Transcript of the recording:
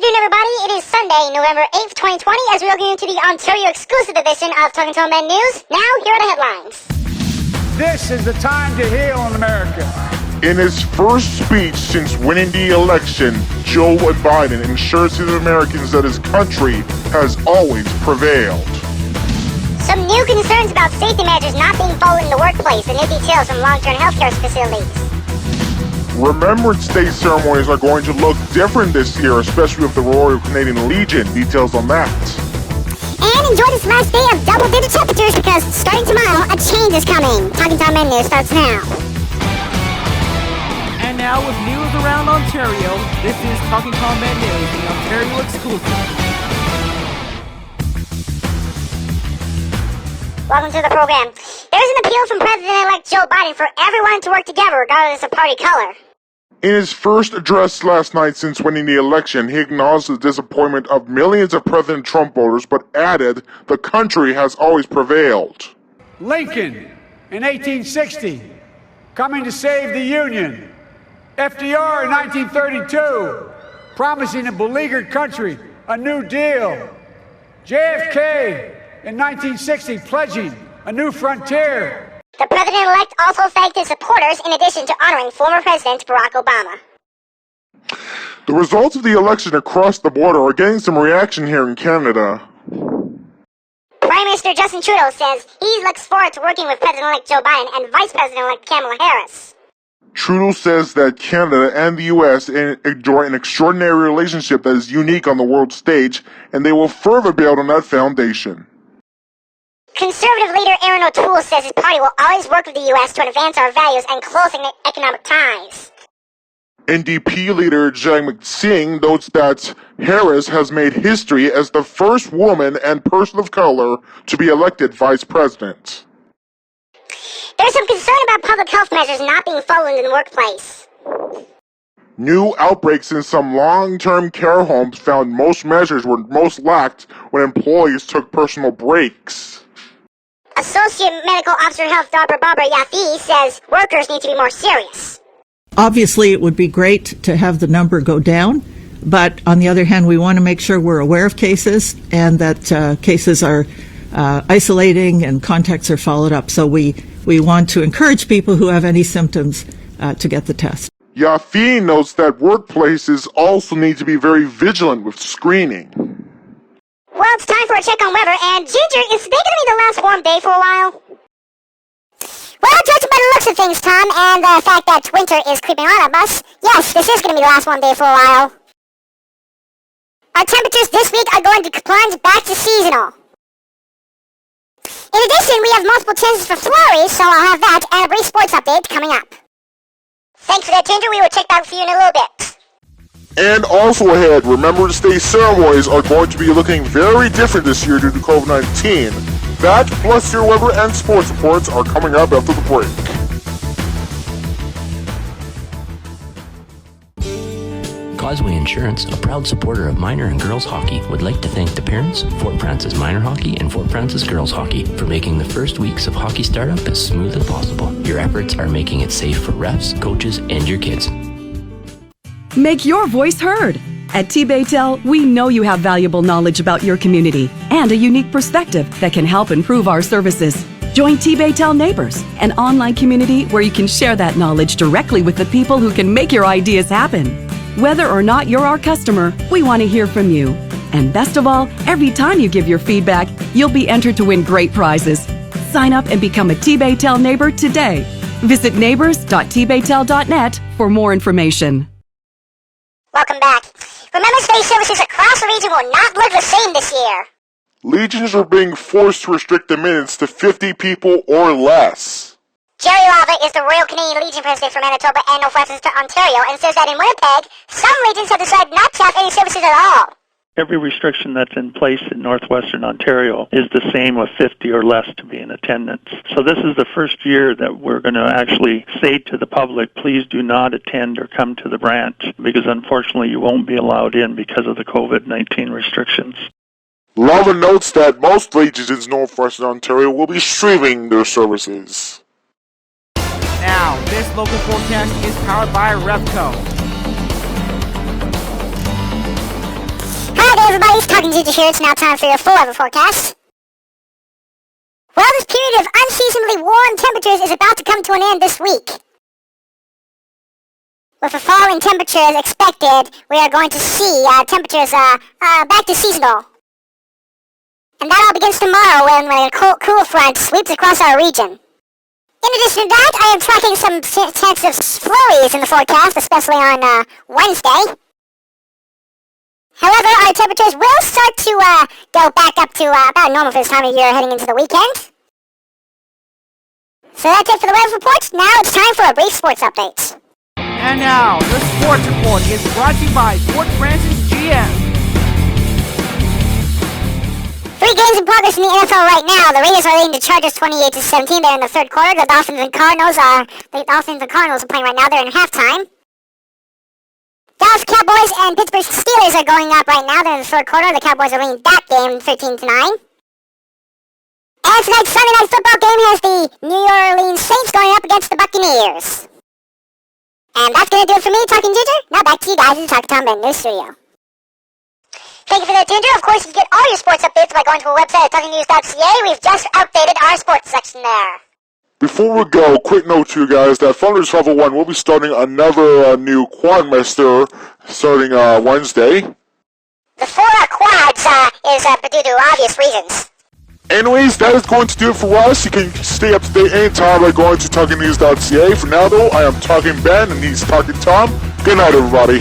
afternoon, everybody. It is Sunday, November 8th, 2020, as we're looking into the Ontario exclusive edition of Talking to Men News. Now, here are the headlines. This is the time to heal in America. In his first speech since winning the election, Joe Biden assures his Americans that his country has always prevailed. Some new concerns about safety measures not being followed in the workplace and new details from long-term healthcare facilities. Remembrance Day ceremonies are going to look different this year, especially with the Royal Canadian Legion. Details on that. And enjoy this last day of double-digit temperatures because starting tomorrow, a change is coming. Talking to Men News starts now. And now with news around Ontario, this is Talking to Men News, the Ontario exclusive. Welcome to the program. There's an appeal from President-elect Joe Biden for everyone to work together regardless of party color. In his first address last night since winning the election, he acknowledged the disappointment of millions of President Trump voters, but added the country has always prevailed. Lincoln in 1860, coming to save the Union. FDR in 1932, promising a beleaguered country a new deal. JFK in 1960, pledging a new frontier. The president-elect also thanked his supporters in addition to honoring former President Barack Obama. The results of the election across the border are getting some reaction here in Canada. Prime Minister Justin Trudeau says he looks forward to working with President-elect Joe Biden and Vice President-elect Kamala Harris. Trudeau says that Canada and the U.S. enjoy an extraordinary relationship that is unique on the world stage, and they will further build on that foundation. Conservative leader Aaron O'Toole says his party will always work with the U.S. to advance our values and closing economic ties. NDP leader Jagmeet Singh notes that Harris has made history as the first woman and person of color to be elected vice president. There's some concern about public health measures not being followed in the workplace. New outbreaks in some long-term care homes found most measures were most lacked when employees took personal breaks. Associate Medical Officer of Health Dr. Barbara Yaffe says workers need to be more serious. Obviously, it would be great to have the number go down, but on the other hand, we want to make sure we're aware of cases and that cases are isolating and contacts are followed up. So we want to encourage people who have any symptoms to get the test. Yaffe notes that workplaces also need to be very vigilant with screening. Well, it's time for a check on weather, and Ginger, is today going to be the last warm day for a while? Well, judging by the looks of things, Tom, and the fact that winter is creeping on us, yes, this is going to be the last warm day for a while. Our temperatures this week are going to plunge back to seasonal. In addition, we have multiple chances for flurries, so I'll have that and a brief sports update coming up. Thanks for that, Ginger. We will check back for you in a little bit. And also ahead, Remembrance Day ceremonies are going to be looking very different this year due to COVID-19. That, plus your weather and sports reports, are coming up after the break. Causeway Insurance, a proud supporter of minor and girls hockey, would like to thank the parents, Fort Francis Minor Hockey and Fort Francis Girls Hockey, for making the first weeks of hockey startup as smooth as possible. Your efforts are making it safe for refs, coaches, and your kids. Make your voice heard. At T-Baytel, we know you have valuable knowledge about your community and a unique perspective that can help improve our services. Join T-Baytel Neighbors, an online community where you can share that knowledge directly with the people who can make your ideas happen. Whether or not you're our customer, we want to hear from you. And best of all, every time you give your feedback, you'll be entered to win great prizes. Sign up and become a T-Baytel neighbor today. Visit neighbors.tbaytel.net for more information. Welcome back. Remembrance Day services across the region will not look the same this year. Legions are being forced to restrict the minutes to 50 people or less. Jerry Lava is the Royal Canadian Legion president for Manitoba and Northwestern Ontario and says that in Winnipeg, some legions have decided not to have any services at all. Every restriction that's in place in Northwestern Ontario is the same with 50 or less to be in attendance. So this is the first year that we're going to actually say to the public, please do not attend or come to the branch, because unfortunately you won't be allowed in because of the COVID-19 restrictions. Lava notes that most legions in Northwestern Ontario will be streaming their services. Now, this local forecast is powered by Revco. everybody, it's Talking Ginger here. It's now time for your full weather forecast. Well, this period of unseasonably warm temperatures is about to come to an end this week. With the falling temperatures expected, we are going to see temperatures back to seasonal. And that all begins tomorrow when a cool front sweeps across our region. In addition to that, I am tracking some chance of flurries in the forecast, especially on Wednesday. However, our temperatures will start to go back up to about normal for this time of year heading into the weekend. So that's it for the weather report. Now it's time for a brief sports update. And now, the sports report is brought to you by Fort Francis GM. 3 games in progress in the NFL right now. The Raiders are leading the Chargers 28-17. They're in the third quarter. The Dolphins and Cardinals are playing right now. They're in halftime. Dallas Cowboys and Pittsburgh Steelers are going up right now. They're in the third quarter. The Cowboys are leading that game 13-9. And tonight's Sunday Night Football game has the New Orleans Saints going up against the Buccaneers. And that's going to do it for me, Talking Ginger. Now back to you guys in the Talking Tom Ben News Studio. Thank you for that, Ginger. Of course, you can get all your sports updates by going to our website at talkingnews.ca. We've just updated our sports section there. Before we go, quick note to you guys that Founders Level 1 will be starting another new Quadmaster starting Wednesday. The 4 quads is due to obvious reasons. Anyways, that is going to do it for us. You can stay up to date anytime by going to talkingnews.ca. For now, though, I am Talking Ben, and he's Talking Tom. Good night, everybody.